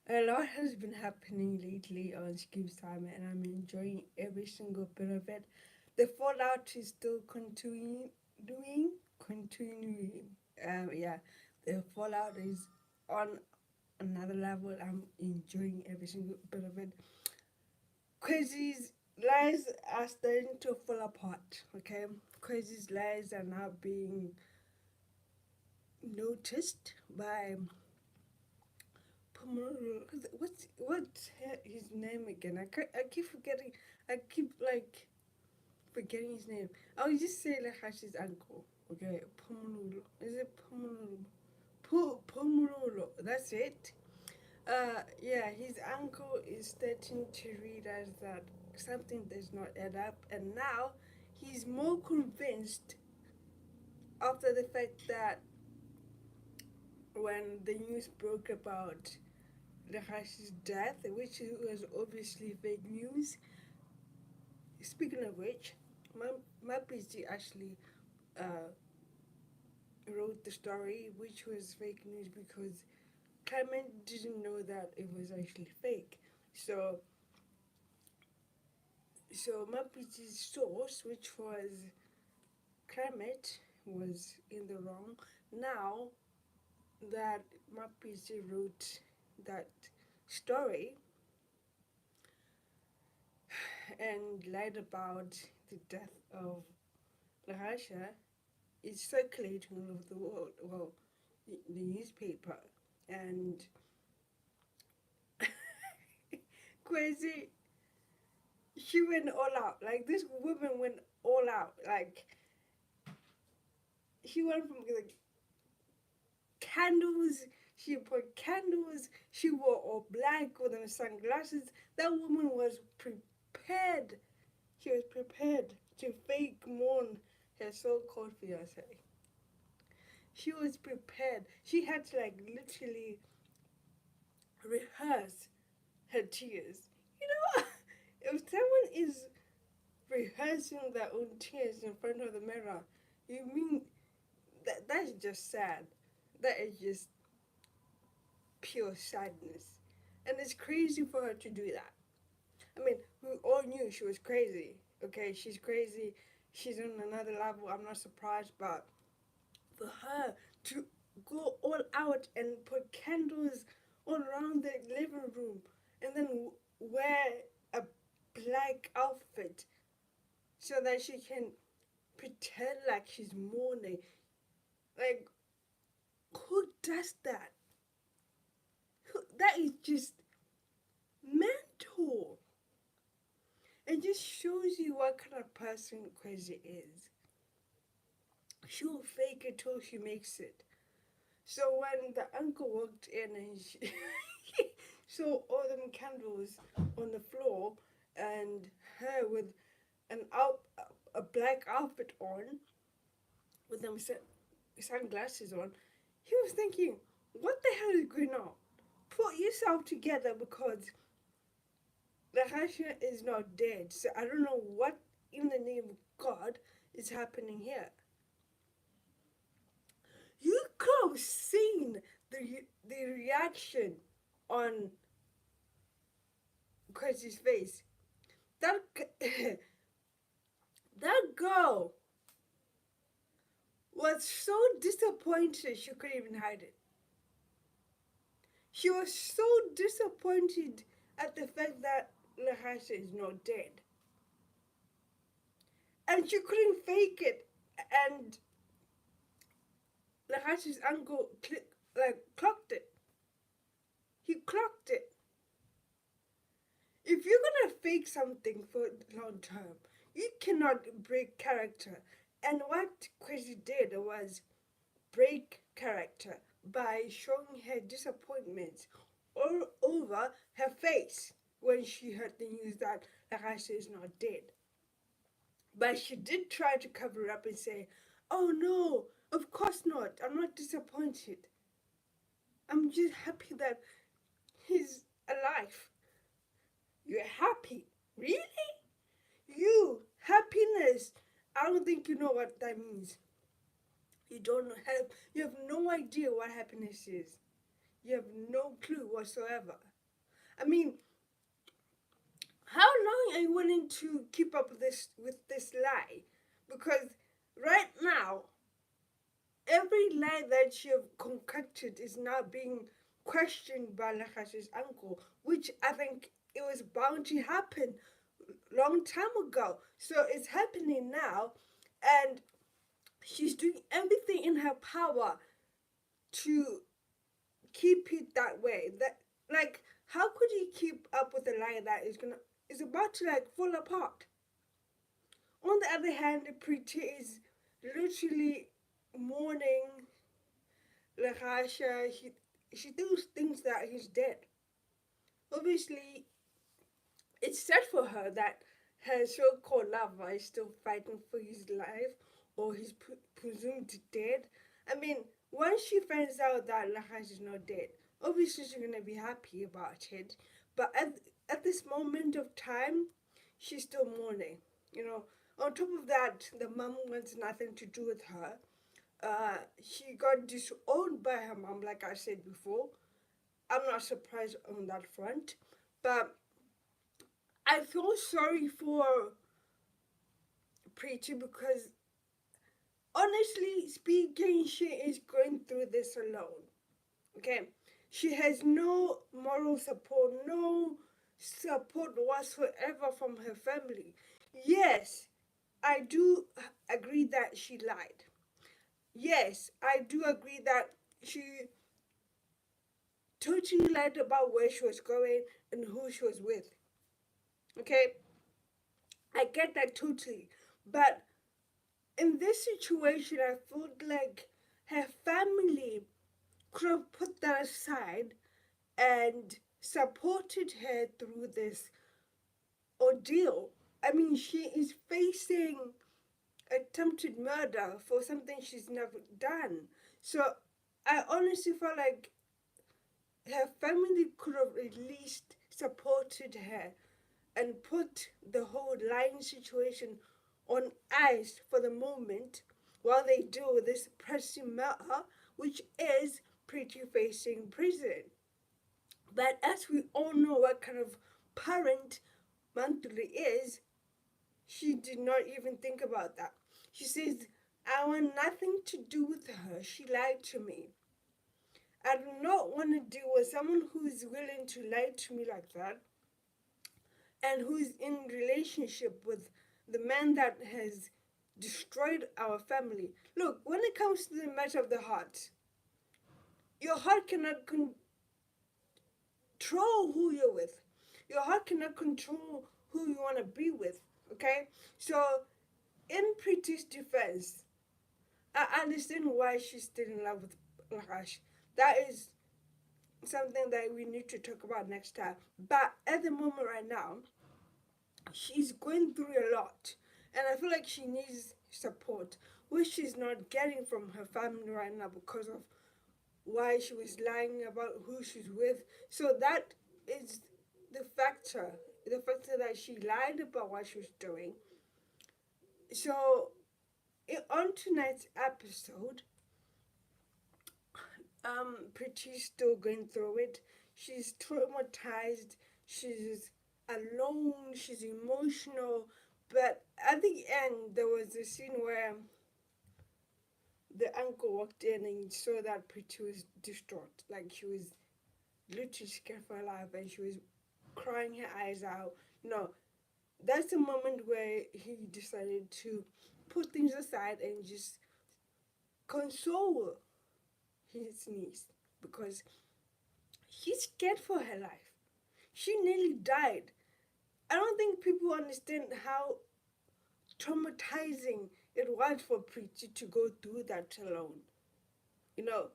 A lot has been happening lately on Skeem Saam, and I'm enjoying every single bit of it. The fallout is still continuing. Yeah, the fallout is on another level. I'm enjoying every single bit of it. Crazy's lies are starting to fall apart. Okay, Crazy's lies are now being noticed by Phomolo. What's his name again? I keep forgetting. I keep like forgetting his name. I'll just say Lehasha's uncle. Okay, Phomolo. Is it Phomolo? Phomolo. That's it. Yeah, his uncle is starting to realize that something does not add up, and now he's more convinced after the fact that when the news broke about Lehashi's death, which was obviously fake news. Speaking of which, my PC actually uh, wrote the story, which was fake news because Clement didn't know that it was actually fake. So, so my PC's source, which was Clement, was in the wrong. Now that my PC wrote that story and lied about the death of Lehasha, is circulating all over the world. Well, the newspaper and crazy. She went all out. Like this woman went all out. Like she went from like candles. She put candles. She wore all black with her sunglasses. That woman was prepared. She was prepared to fake mourn her so-called fiance. She was prepared. She had to like literally rehearse her tears. You know, if someone is rehearsing their own tears in front of the mirror, you mean that's just sad. That is just pure sadness. And it's crazy for her to do that. I mean, we all knew she was crazy. Okay, she's crazy. She's on another level. I'm not surprised, but for her to go all out and put candles all around the living room and then wear a black outfit so that she can pretend like she's mourning. Like, who does that? That is just mental. It just shows you what kind of person Crazy is. She'll fake it till she makes it. So when the uncle walked in and she saw all them candles on the floor and her with a black outfit on, with them sunglasses on, he was thinking, what the hell is going on? Put yourself together because Lehasha is not dead. So I don't know what in the name of God is happening here. You could have seen the reaction on Chrissy's face. That that girl was so disappointed she couldn't even hide it. She was so disappointed at the fact that Lehasha is not dead. And she couldn't fake it. And Lehasha's uncle clocked it. He clocked it. If you're gonna fake something for long term, you cannot break character. And what Crazy did was break character by showing her disappointment all over her face when she heard the news that Lehasha is not dead. But she did try to cover it up and say, "Oh no, of course not. I'm not disappointed. I'm just happy that he's alive." You're happy? Really? You happiness? I don't think you know what that means. You have no idea what happiness is. You have no clue whatsoever. I mean, how long are you willing to keep up with this lie? Because right now, every lie that you've concocted is now being questioned by Lakash's uncle, which I think it was bound to happen long time ago. So it's happening now, and she's doing everything in her power to keep it that way. That like, how could he keep up with a lie that is about to like fall apart? On the other hand, the preacher is literally mourning Lehasa. She does things that he's dead. Obviously, it's sad for her that her so-called lover is still fighting for his life, or he's presumed dead. I mean, once she finds out that Lehasa is not dead, obviously she's gonna be happy about it. But at this moment of time, she's still mourning. You know. On top of that, the mom wants nothing to do with her. She got disowned by her mom, like I said before. I'm not surprised on that front, but I feel sorry for Preacher because, honestly speaking, she is going through this alone. Okay, she has no moral support, no support whatsoever from her family. Yes, I do agree that she lied. Yes, I do agree that she totally lied about where she was going and who she was with. Okay, I get that totally. But in this situation, I felt like her family could have put that aside and supported her through this ordeal. I mean, she is facing attempted murder for something she's never done. So I honestly felt like her family could have at least supported her and put the whole lying situation on ice for the moment while they deal with this pressing matter, which is Pretty facing prison. But as we all know what kind of parent Monthly is, she did not even think about that. She says, I want nothing to do with her. She lied to me. I do not want to deal with someone who is willing to lie to me like that and who is in relationship with the man that has destroyed our family. Look, when it comes to the matter of the heart, your heart cannot control who you're with. Your heart cannot control who you want to be with. Okay? So, in Pretty's defense, I understand why she's still in love with Lakash. That is something that we need to talk about next time. But at the moment right now, she's going through a lot. And I feel like she needs support, which she's not getting from her family right now because of why she was lying about who she's with. So that is the factor. The factor that she lied about what she was doing. So on tonight's episode, Pretty's still going through it. She's traumatized. She's alone. She's emotional. But at the end, there was a scene where the uncle walked in and saw that Pretty was distraught. Like she was literally scared for her life and she was crying her eyes out. No, that's the moment where he decided to put things aside and just console his niece because she's scared for her life. She nearly died. I don't think people understand how traumatizing it was for Preeti to go through that alone. You know,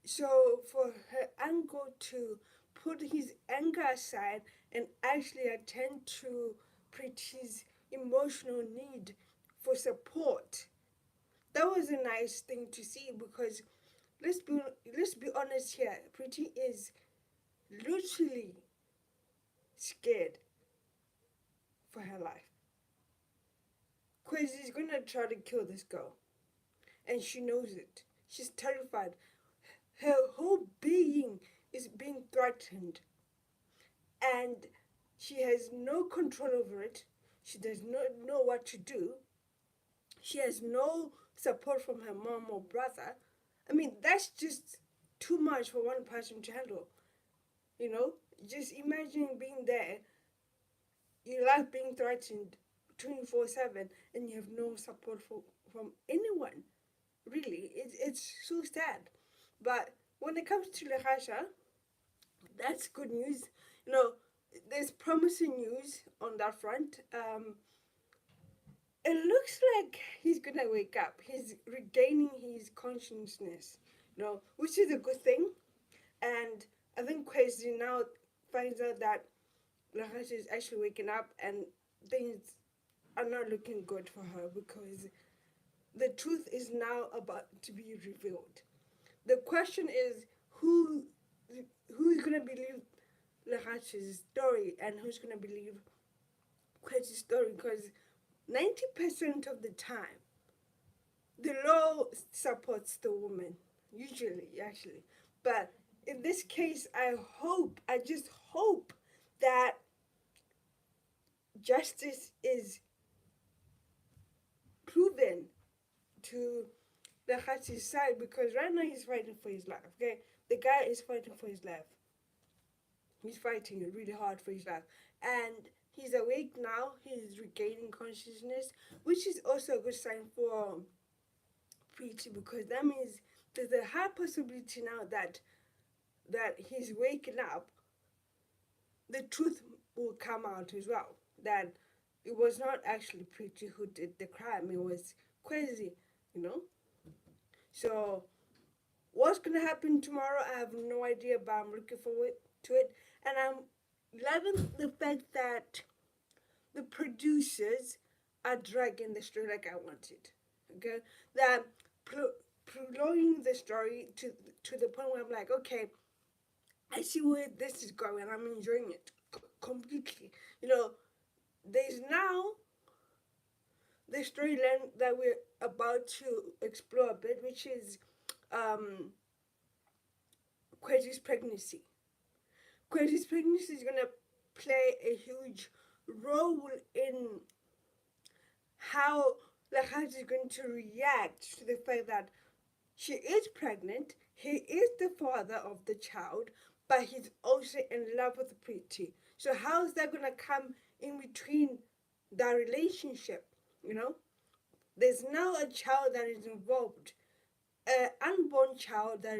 so for her uncle to put his anger aside and actually attend to Preeti's emotional need for support, that was a nice thing to see because let's be let's be honest here. Preeti is literally scared for her life. Khewzi is gonna try to kill this girl, and she knows it. She's terrified. Her whole being is being threatened, and she has no control over it. She does not know what to do. She has no support from her mom or brother. I mean, that's just too much for one person to handle. You know, just imagine being there, your life being threatened 24/7, and you have no support from anyone. Really, it's so sad. But when it comes to Lehasha, that's good news. You know, there's promising news on that front. It looks like he's gonna wake up. He's regaining his consciousness, you know, which is a good thing. And I think Khewzi now finds out that Lehasha is actually waking up, and things are not looking good for her because the truth is now about to be revealed. The question is who's gonna believe Lehasha's story and who's gonna believe Khewzi's story? Because 90% of the time, the law supports the woman, usually, actually. But in this case, I just hope that justice is proven to the Khachi's side, because right now he's fighting for his life, okay? The guy is fighting for his life. He's fighting really hard for his life. And he's awake now, he's regaining consciousness, which is also a good sign for Preacher, because that means there's a high possibility now that he's waking up, the truth will come out as well. That it was not actually Preacher who did the crime, it was Khewzi, you know? So, what's gonna happen tomorrow, I have no idea, but I'm looking forward to it. And I'm loving the fact that the producers are dragging the story like I wanted. Okay? That prolonging the story to the point where I'm like, okay, I see where this is going. I'm enjoying it completely. You know, there's now the storyline that we're about to explore a bit, which is Khewzi's pregnancy. Khewzi's pregnancy is gonna play a huge role in how Lehasa is going to react to the fact that she is pregnant, he is the father of the child, but he's also in love with Preeti. So how is that going to come in between that relationship, you know? There's now a child that is involved, an unborn child that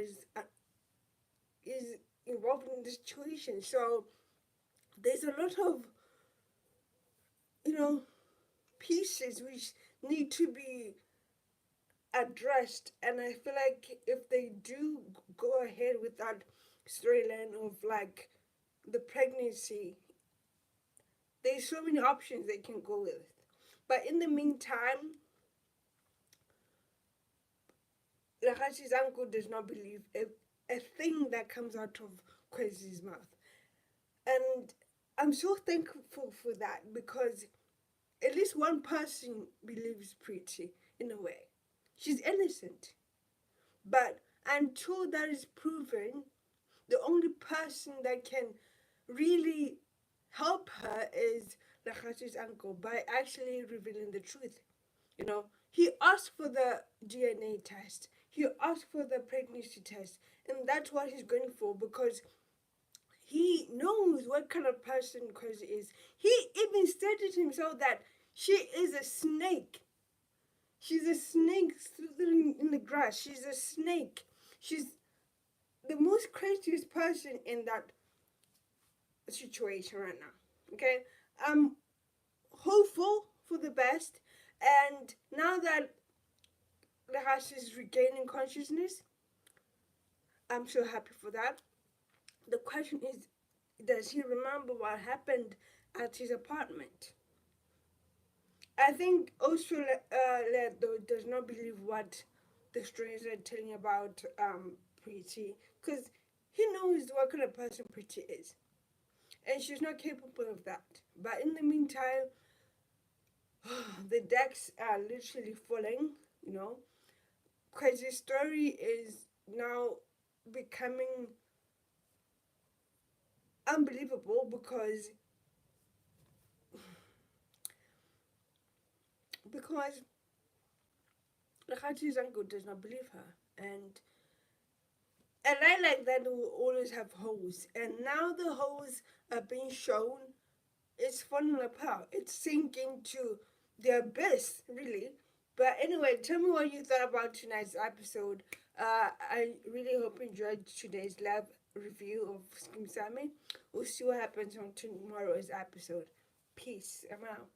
is involved in this situation. So there's a lot of, you know, pieces which need to be addressed, and I feel like if they do go ahead with that storyline of like the pregnancy, there's so many options they can go with. But in the meantime, Lehashi's uncle does not believe a thing that comes out of Khewzi's mouth. And I'm so thankful for that, because at least one person believes Preeti in a way. She's innocent. But until that is proven, the only person that can really help her is Lehashi's uncle by actually revealing the truth. You know, he asked for the DNA test, he asked for the pregnancy test, and that's what he's going for, because he knows what kind of person Khewzi is. He even stated himself that she is a snake. She's a snake slithering in the grass. She's a snake. She's the most craziest person in that situation right now. Okay? I'm hopeful for the best. And now that Lehasa is regaining consciousness, I'm so happy for that. The question is, does he remember what happened at his apartment? I think also Leto does not believe what the strangers are telling about Preeti, because he knows what kind of person Preeti is, and she's not capable of that. But in the meantime, the decks are literally falling, you know, because his story is now becoming unbelievable because Lekhachi's uncle does not believe her, and I like that we always have holes, and now the holes are being shown. It's falling apart. It's sinking to the abyss, really. But anyway, tell me what you thought about tonight's episode. I really hope you enjoyed today's live review of Skeem Saam. We'll see what happens on tomorrow's episode. Peace. I'm out.